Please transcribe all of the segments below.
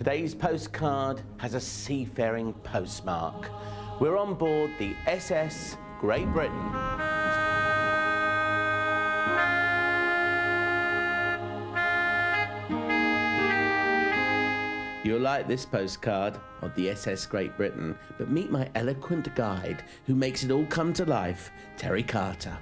Today's postcard has a seafaring postmark. We're on board the SS Great Britain. You'll like this postcard of the SS Great Britain, but meet my eloquent guide who makes it all come to life, Terry Carter.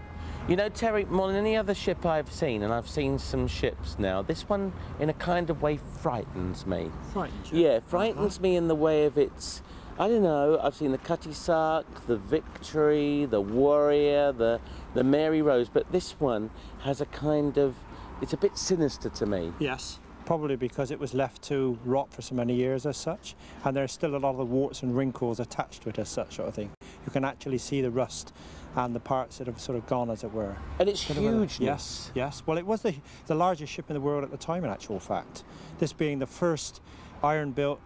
You know, Terry, more than any other ship I've seen, and I've seen some ships now, this one in a kind of way frightens me. Frightens you? Yeah, frightens me in the way of its, I don't know, I've seen the Cutty Sark, the Victory, the Warrior, the Mary Rose, but this one has a kind of, it's a bit sinister to me. Yes, probably because it was left to rot for so many years as such, and there's still a lot of the warts and wrinkles attached to it as such sort of thing. You can actually see the rust and the parts that have sort of gone, as it were. And it's huge. Yes, yes. Well, it was the largest ship in the world at the time, in actual fact. This being the first iron-built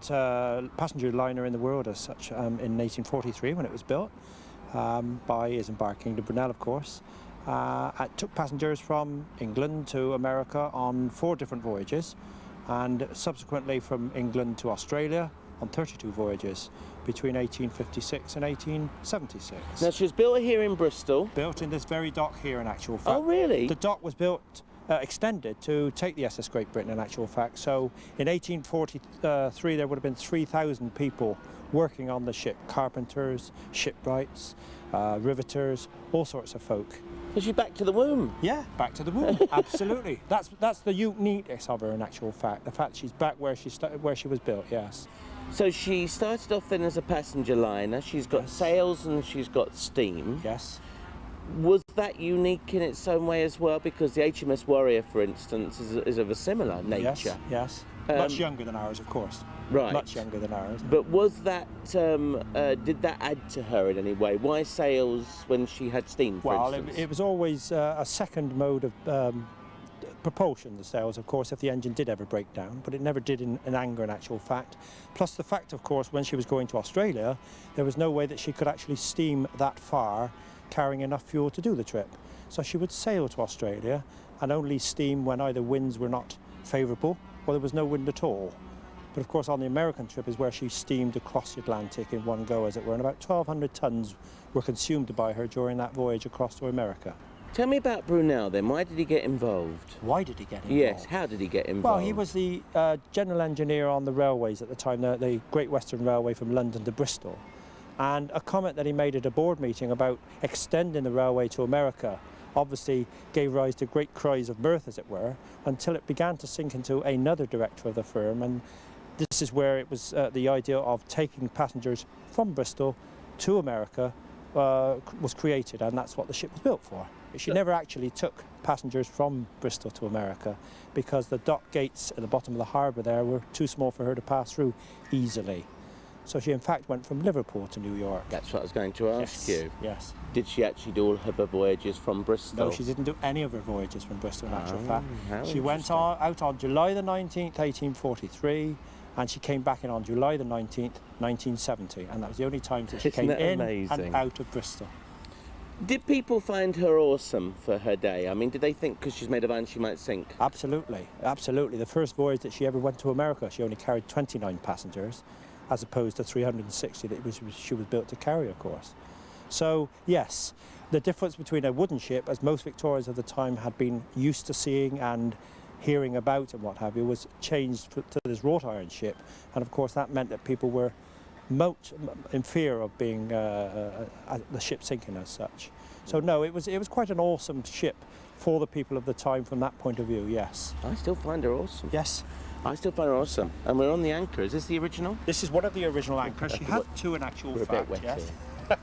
passenger liner in the world as such, in 1843 when it was built by his Embark King de Brunel, of course. It took passengers from England to America on 4 different voyages, and subsequently from England to Australia on 32 voyages between 1856 and 1876. Now, she was built here in Bristol. Built in this very dock here, in actual fact. Oh, really? The dock was built, extended to take the SS Great Britain, in actual fact. So in 1843 there would have been 3,000 people working on the ship. Carpenters, shipwrights, riveters, all sorts of folk. Was she back to the womb? Yeah, back to the womb. Absolutely. That's the uniqueness of her, in actual fact. The fact she's back where she was built. Yes. So she started off then as a passenger liner. She's got sails and she's got steam. Yes. Was that unique in its own way as well? Because the HMS Warrior, for instance, is of a similar nature. Yes. Much younger than ours, of course. Right. Much younger than ours. But was that, did that add to her in any way? Why sails when she had steam, for instance? Well, it was always a second mode of propulsion, the sails, of course, if the engine did ever break down, but it never did in anger, in actual fact. Plus the fact, of course, when she was going to Australia, there was no way that she could actually steam that far, carrying enough fuel to do the trip. So she would sail to Australia and only steam when either winds were not favourable or there was no wind at all. But of course on the American trip is where she steamed across the Atlantic in one go, as it were, and about 1,200 tonnes were consumed by her during that voyage across to America. Tell me about Brunel then. Why did he get involved? Why did he get involved? Yes, how did he get involved? Well, he was the general engineer on the railways at the time, the Great Western Railway from London to Bristol. And a comment that he made at a board meeting about extending the railway to America obviously gave rise to great cries of mirth, as it were, until it began to sink into another director of the firm. And this is where it was the idea of taking passengers from Bristol to America was created, and that's what the ship was built for. She never actually took passengers from Bristol to America because the dock gates at the bottom of the harbour there were too small for her to pass through easily. So she in fact went from Liverpool to New York. That's what I was going to ask you. Yes. Did she actually do all of her voyages from Bristol? No, she didn't do any of her voyages from Bristol, in actual fact. She went out on July the 19th, 1843, and she came back in on July the 19th, 1970, and that was the only time that she came in and out of Bristol. Did people find her awesome for her day? I mean, did they think because she's made of iron she might sink? Absolutely, absolutely. The first voyage that she ever went to America, she only carried 29 passengers, as opposed to 360 that she was built to carry, of course. So, yes, the difference between a wooden ship, as most Victorians of the time had been used to seeing and hearing about and what have you, was changed to this wrought iron ship, and of course that meant that people were in fear of being the ship sinking as such. So no, it was quite an awesome ship for the people of the time from that point of view. Yes. I still find her awesome. Yes. I still find her awesome. And we're on the anchor. Is this the original? This is one of the original anchors. She had 2 in actual fact. We're a bit wet yes.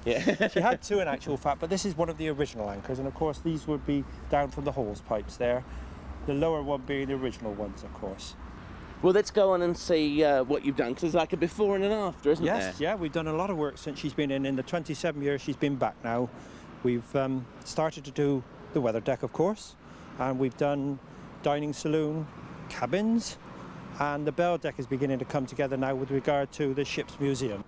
here. Yeah. She had 2 in actual fact, but this is one of the original anchors, and of course these would be down from the hawse pipes there. The lower one being the original ones, of course. Well, let's go on and see what you've done, because there's like a before and an after, isn't there? Yes, yeah, we've done a lot of work since she's been in the 27 years she's been back now. We've started to do the weather deck, of course, and we've done dining saloon, cabins, and the bell deck is beginning to come together now with regard to the ship's museum.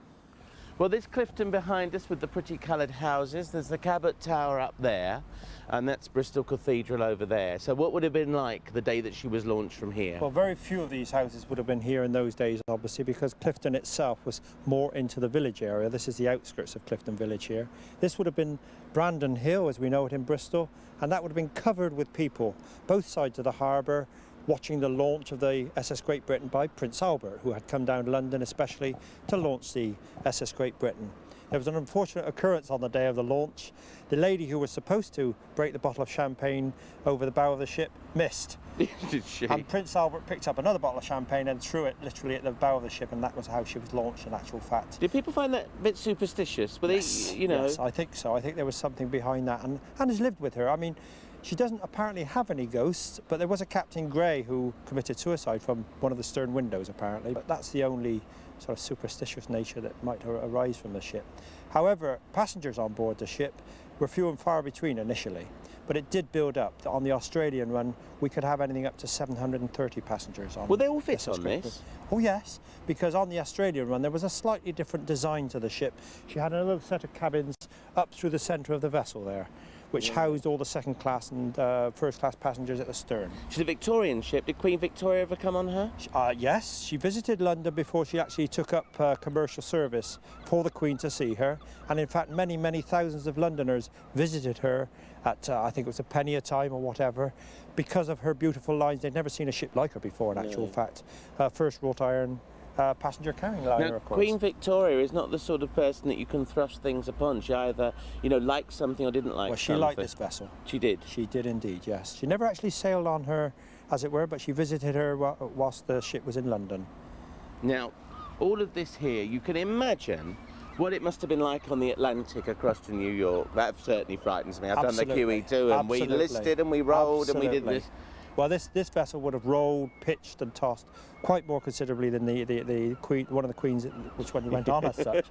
Well, there's Clifton behind us with the pretty coloured houses. There's the Cabot Tower up there, and that's Bristol Cathedral over there. So what would it have been like the day that she was launched from here? Well, very few of these houses would have been here in those days, obviously, because Clifton itself was more into the village area. This is the outskirts of Clifton Village here. This would have been Brandon Hill, as we know it in Bristol, and that would have been covered with people, both sides of the harbour, watching the launch of the SS Great Britain by Prince Albert, who had come down to London especially to launch the SS Great Britain. There was an unfortunate occurrence on the day of the launch. The lady who was supposed to break the bottle of champagne over the bow of the ship missed. Did she? And Prince Albert picked up another bottle of champagne and threw it literally at the bow of the ship, and that was how she was launched in actual fact. Did people find that a bit superstitious? Were Yes, they, you know? yes, I think so. I think there was something behind that, and has lived with her. I mean, she doesn't apparently have any ghosts, but there was a Captain Gray who committed suicide from one of the stern windows, apparently. But that's the only sort of superstitious nature that might arise from the ship. However, passengers on board the ship were few and far between initially, but it did build up. On the Australian run, we could have anything up to 730 passengers on. Will they all fit SS on Great this? Britain. Oh yes, because on the Australian run there was a slightly different design to the ship. She had a little set of cabins up through the centre of the vessel there, which housed all the second class and first class passengers at the stern. She's a Victorian ship. Did Queen Victoria ever come on her? Yes, she visited London before she actually took up commercial service for the Queen to see her. And in fact, many, many thousands of Londoners visited her at, I think it was a penny a time or whatever, because of her beautiful lines. They'd never seen a ship like her before, in actual fact. First wrought iron passenger carrying liner, Now, of course. Queen Victoria is not the sort of person that you can thrust things upon. She either, you know, liked something or didn't like Well, she something. liked this vessel. She did? She did indeed, yes. She never actually sailed on her, as it were, but she visited her whilst the ship was in London. Now, all of this here, you can imagine what it must have been like on the Atlantic across to New York. That certainly frightens me. I've done the QE2 and we listed and we rolled and we did this. Well, this vessel would have rolled, pitched and tossed quite more considerably than the Queen, one of the Queens, which one went on as such.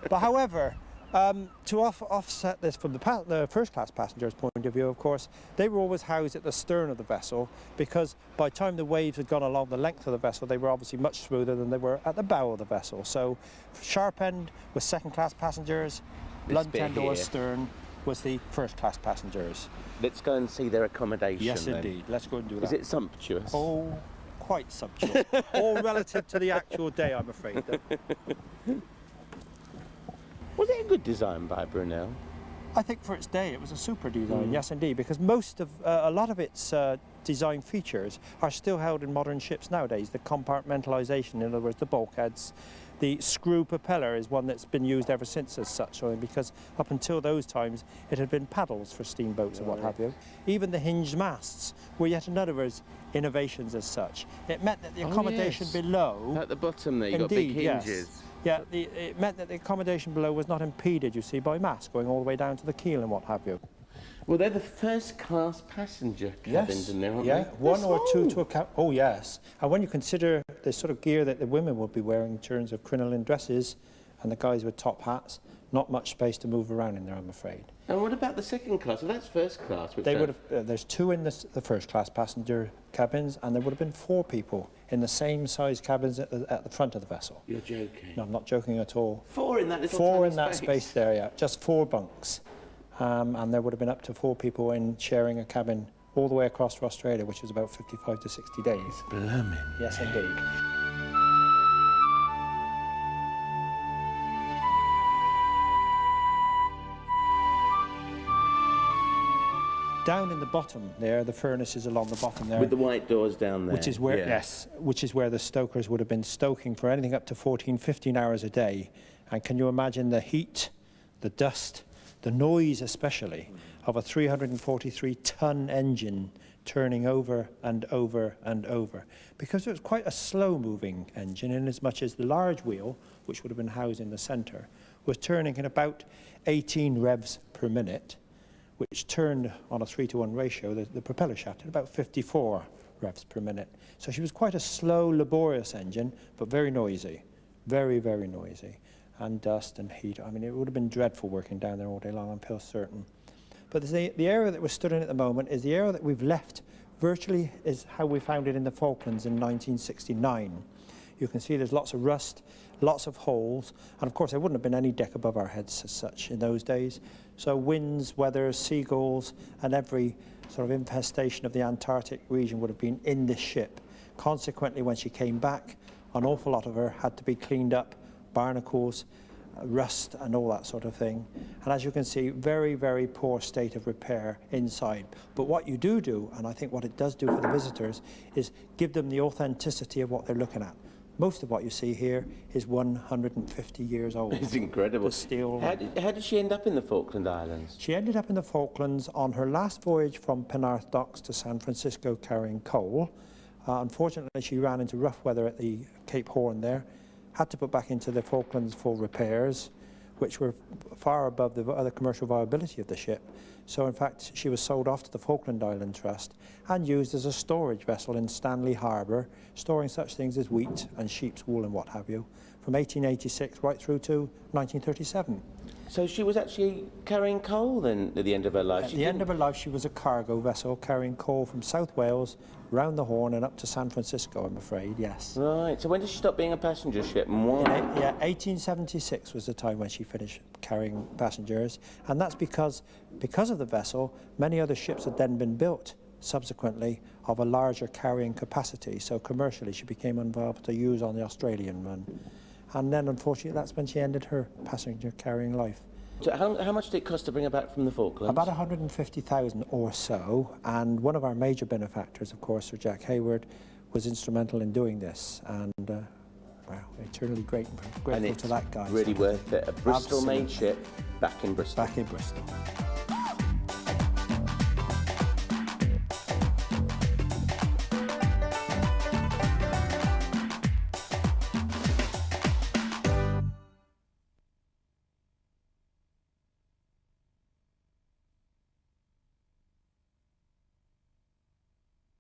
But however, to offset this from the first class passengers' point of view, of course, they were always housed at the stern of the vessel, because by the time the waves had gone along the length of the vessel, they were obviously much smoother than they were at the bow of the vessel. So sharp end was second class passengers, blunt end or stern was the first class passengers. Let's go and see their accommodation. Yes, then. indeed. Let's go and do that. Is it sumptuous? Oh, quite sumptuous. All relative to the actual day, I'm afraid. Was it a good design by Brunel? I think for its day it was a super design, yes indeed, because most of, a lot of its design features are still held in modern ships nowadays. The compartmentalisation, in other words, the bulkheads. The screw propeller is one that's been used ever since as such, because up until those times it had been paddles for steamboats and what have you. Even the hinged masts were yet another innovations as such. It meant that the accommodation below... At the bottom there, you've got Indeed, big hinges. yes. Yeah, it meant that the accommodation below was not impeded, you see, by masts going all the way down to the keel and what have you. Well, they're the first class passenger cabins in there, aren't they? One or two to a cab. Oh, yes. And when you consider the sort of gear that the women would be wearing in terms of crinoline dresses and the guys with top hats, not much space to move around in there, I'm afraid. And what about the second class? Well, that's first class. They would have. There's two in the first class passenger cabins, and there would have been 4 people in the same size cabins at the front of the vessel. You're joking? No, I'm not joking at all. 4 in that little 4 tiny in that space there, yeah. Just 4 bunks. And there would have been up to 4 people in sharing a cabin all the way across to Australia, which was about 55 to 60 days. Blooming. Yes, indeed. Down in the bottom there, the furnaces along the bottom there. With the white doors down there. Which is where, yes, which is where the stokers would have been stoking for anything up to 14, 15 hours a day. And can you imagine the heat, the dust, the noise especially, of a 343-ton engine turning over and over and over? Because it was quite a slow-moving engine, in as much as the large wheel, which would have been housed in the centre, was turning at about 18 revs per minute, which turned on a 3-to-1 ratio, the propeller shaft, at about 54 revs per minute. So she was quite a slow, laborious engine, but very noisy, very, very noisy. And dust and heat. I mean, it would have been dreadful working down there all day long, I'm feel certain. But the area that we're stood in at the moment is the area that we've left, virtually is how we found it in the Falklands in 1969. You can see there's lots of rust, lots of holes, and of course there wouldn't have been any deck above our heads as such in those days. So winds, weather, seagulls, and every sort of infestation of the Antarctic region would have been in this ship. Consequently, when she came back, an awful lot of her had to be cleaned up, barnacles, rust and all that sort of thing. And as you can see, very, very poor state of repair inside. But what you do, and I think what it does do for the visitors, is give them the authenticity of what they're looking at. Most of what you see here is 150 years old. It's incredible. The steel. How did she end up in the Falkland Islands? She ended up in the Falklands on her last voyage from Penarth Docks to San Francisco carrying coal. Unfortunately, she ran into rough weather at the Cape Horn there, had to put back into the Falklands for repairs, which were far above the other commercial viability of the ship. So in fact, she was sold off to the Falkland Island Trust and used as a storage vessel in Stanley Harbour, storing such things as wheat and sheep's wool and what have you, from 1886 right through to 1937. So she was actually carrying coal then at the end of her life? At the end of her life, she was a cargo vessel carrying coal from South Wales, round the Horn and up to San Francisco, I'm afraid, yes. Right, so when did she stop being a passenger ship and why? Yeah, 1876 was the time when she finished carrying passengers, and that's because of the vessel, many other ships had then been built subsequently of a larger carrying capacity, so commercially she became unviable to use on the Australian run. And then, unfortunately, that's when she ended her passenger carrying life. So how much did it cost to bring her back from the Falklands? About 150,000 or so, and one of our major benefactors, of course, Sir Jack Hayward, was instrumental in doing this, and well, eternally grateful to that guy. Really worth it. A Bristol-made ship back in Bristol. Back in Bristol.